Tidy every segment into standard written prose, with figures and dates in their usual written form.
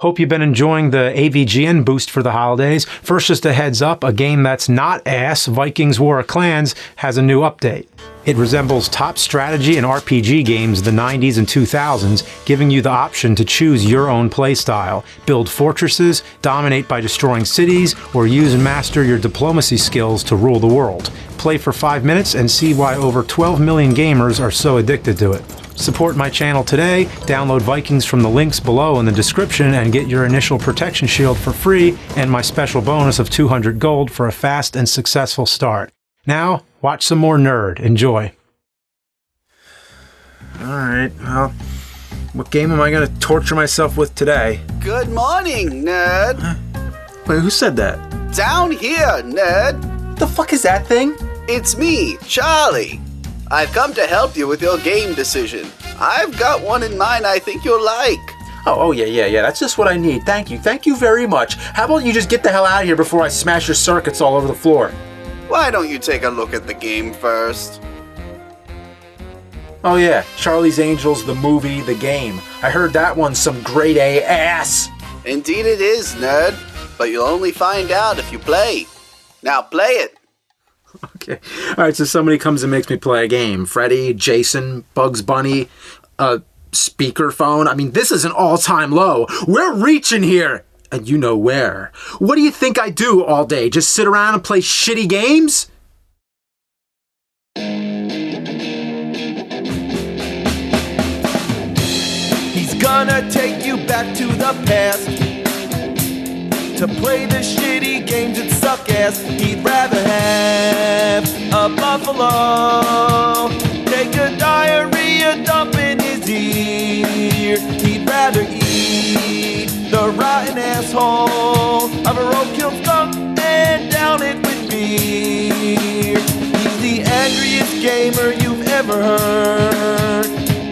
Hope you've been enjoying the Avgn boost for the holidays. First, just a heads up, a game that's not ass, Vikings War of Clans, has a new update. It resembles top strategy and RPG games of the 90s and 2000s, giving you the option to choose your own playstyle, build fortresses, dominate by destroying cities, or use and master your diplomacy skills to rule the world. Play for 5 minutes and see why over 12 million gamers are so addicted to it. Support my channel today, download Vikings from the links below in the description and get your initial protection shield for free and my special bonus of 200 gold for a fast and successful start. Now, watch some more Nerd. Enjoy. Alright, well, what game am I going to torture myself with today? Good morning, Nerd. Wait, who said that? Down here, Nerd. What the fuck is that thing? It's me, Charlie. I've come to help you with your game decision. I've got one in mind I think you'll like. Oh, yeah. That's just what I need. Thank you very much. How about you just get the hell out of here before I smash your circuits all over the floor? Why don't you take a look at the game first? Oh yeah, Charlie's Angels, the movie, the game. I heard that one's some grade A ass. Indeed it is, Nerd. But you'll only find out if you play. Now play it. Okay. Alright, so somebody comes and makes me play a game. Freddy, Jason, Bugs Bunny, speakerphone. I mean, this is an all-time low. We're reaching here. And you know where. What do you think I do all day? Just sit around and play shitty games? He's gonna take you back to the past to play the shitty games that suck ass. He'd rather have a buffalo take a diarrhea dump in his ear. He'd rather eat the rotten asshole of a roadkill skunk and down it with beer. He's the angriest gamer you've ever heard.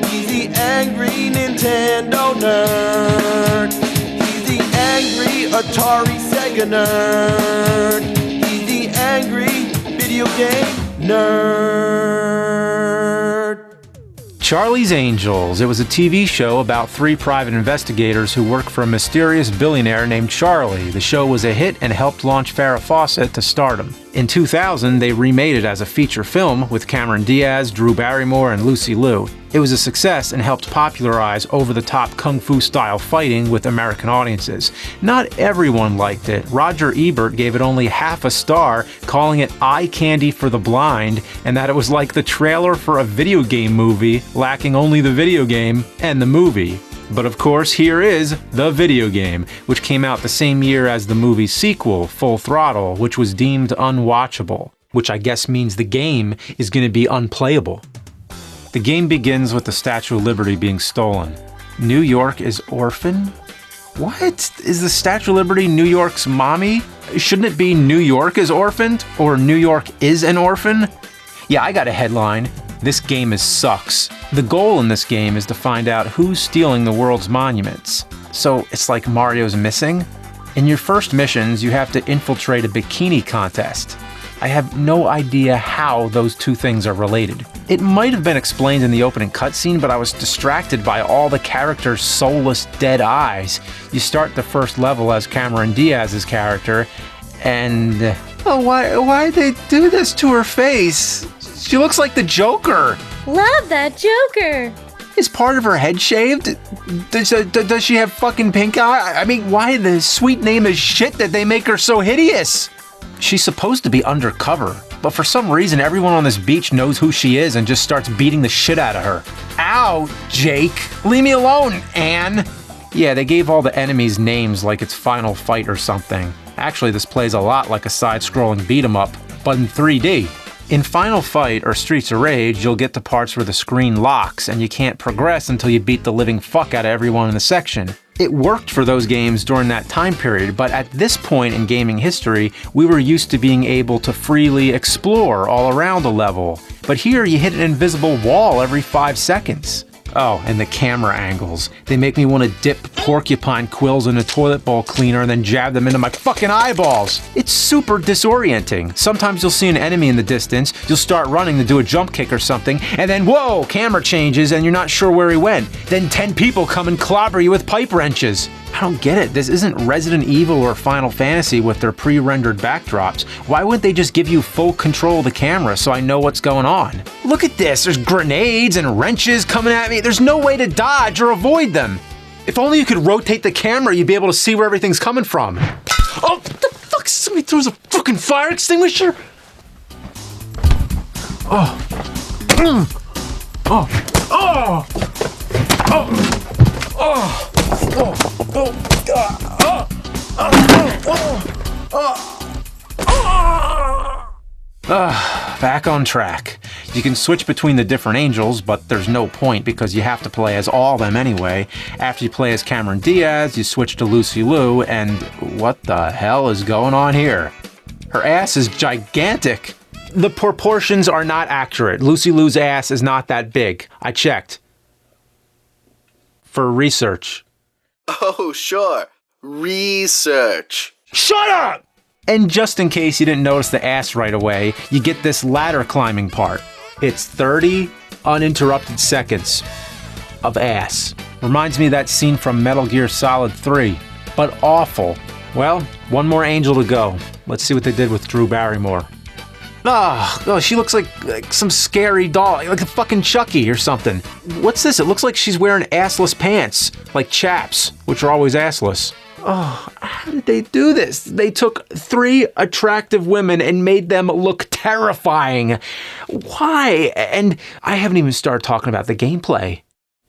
He's the angry Nintendo nerd. He's the angry Atari Sega nerd. He's the angry video game nerd. Charlie's Angels. It was a TV show about 3 private investigators who work for a mysterious billionaire named Charlie. The show was a hit and helped launch Farrah Fawcett to stardom. In 2000, they remade it as a feature film with Cameron Diaz, Drew Barrymore, and Lucy Liu. It was a success and helped popularize over-the-top kung fu-style fighting with American audiences. Not everyone liked it. Roger Ebert gave it only half a star, calling it eye candy for the blind, and that it was like the trailer for a video game movie, lacking only the video game and the movie. But of course, here is the video game, which came out the same year as the movie's sequel, Full Throttle, which was deemed unwatchable, which I guess means the game is going to be unplayable. The game begins with the Statue of Liberty being stolen. New York is orphan? What? Is the Statue of Liberty New York's mommy? Shouldn't it be New York is orphaned? Or New York is an orphan? Yeah, I got a headline. This game sucks. The goal in this game is to find out who's stealing the world's monuments. So it's like Mario's missing? In your first missions, you have to infiltrate a bikini contest. I have no idea how those two things are related. It might have been explained in the opening cutscene, but I was distracted by all the characters' soulless dead eyes. You start the first level as Cameron Diaz's character, and... Oh, why'd they do this to her face? She looks like the Joker! Love that Joker! Is part of her head shaved? Does she have fucking pink eye? I mean, why the sweet name is shit that they make her so hideous? She's supposed to be undercover, but for some reason everyone on this beach knows who she is and just starts beating the shit out of her. Ow, Jake! Leave me alone, Anne! Yeah, they gave all the enemies names like it's Final Fight or something. Actually, this plays a lot like a side-scrolling beat-em-up, but in 3D. In Final Fight or Streets of Rage, you'll get to parts where the screen locks and you can't progress until you beat the living fuck out of everyone in the section. It worked for those games during that time period, but at this point in gaming history, we were used to being able to freely explore all around a level. But here, you hit an invisible wall every 5 seconds. Oh, and the camera angles. They make me want to dip porcupine quills in a toilet bowl cleaner and then jab them into my fucking eyeballs. It's super disorienting. Sometimes you'll see an enemy in the distance, you'll start running to do a jump kick or something, and then whoa, camera changes and you're not sure where he went. Then 10 people come and clobber you with pipe wrenches. I don't get it. This isn't Resident Evil or Final Fantasy with their pre-rendered backdrops. Why wouldn't they just give you full control of the camera so I know what's going on? Look at this. There's grenades and wrenches coming at me. There's no way to dodge or avoid them. If only you could rotate the camera, you'd be able to see where everything's coming from. Oh, what the fuck? Somebody throws a fucking fire extinguisher? Oh. Oh. Oh. Oh. Oh. Back on track. You can switch between the different angels, but there's no point because you have to play as all of them anyway. After you play as Cameron Diaz, you switch to Lucy Liu, and what the hell is going on here? Her ass is gigantic. The proportions are not accurate. Lucy Liu's ass is not that big. I checked. For research. Oh, sure. Research. Shut up! And just in case you didn't notice the ass right away, you get this ladder climbing part. It's 30 uninterrupted seconds of ass. Reminds me of that scene from Metal Gear Solid 3, but awful. Well, one more angel to go. Let's see what they did with Drew Barrymore. Oh, she looks like some scary doll, like a fucking Chucky or something. What's this? It looks like she's wearing assless pants, like chaps, which are always assless. Oh, how did they do this? They took 3 attractive women and made them look terrifying. Why? And I haven't even started talking about the gameplay.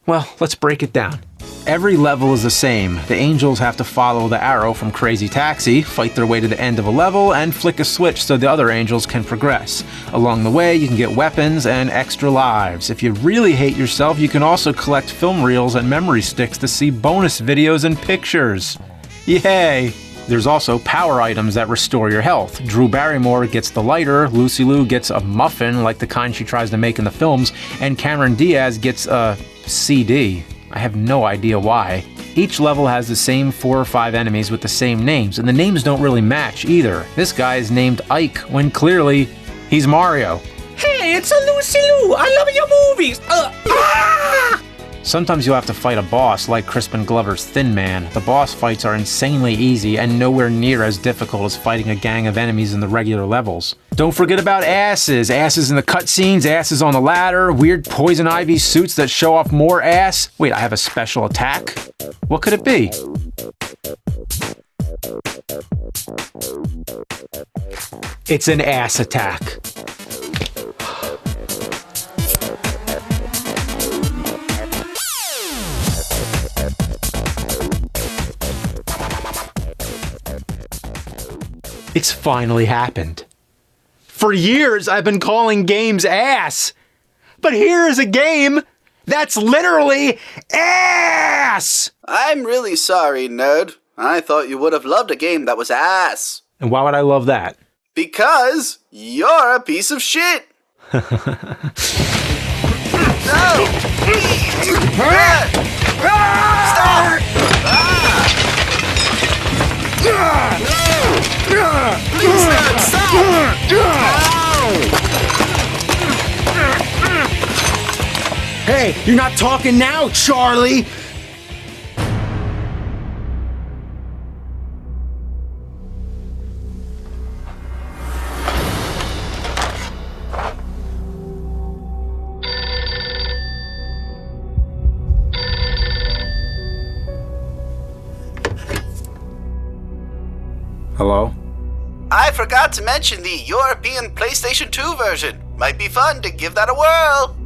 Well, let's break it down. Every level is the same. The angels have to follow the arrow from Crazy Taxi, fight their way to the end of a level, and flick a switch so the other angels can progress. Along the way, you can get weapons and extra lives. If you really hate yourself, you can also collect film reels and memory sticks to see bonus videos and pictures. Yay! There's also power items that restore your health. Drew Barrymore gets the lighter, Lucy Liu gets a muffin like the kind she tries to make in the films, and Cameron Diaz gets a CD. I have no idea why. Each level has the same 4 or 5 enemies with the same names, and the names don't really match either. This guy is named Ike when clearly he's Mario. Hey, it's a Lucy Liu! I love your movies! Sometimes you'll have to fight a boss like Crispin Glover's Thin Man. The boss fights are insanely easy and nowhere near as difficult as fighting a gang of enemies in the regular levels. Don't forget about asses. Asses in the cutscenes, asses on the ladder, weird poison ivy suits that show off more ass. Wait, I have a special attack? What could it be? It's an ass attack. It's finally happened. For years, I've been calling games ass. But here is a game that's literally ass! I'm really sorry, nerd. I thought you would have loved a game that was ass. And why would I love that? Because you're a piece of shit. No! Stop! Please, nerd, stop! Hey, you're not talking now, Charlie! Hello? I forgot to mention the European PlayStation 2 version. Might be fun to give that a whirl.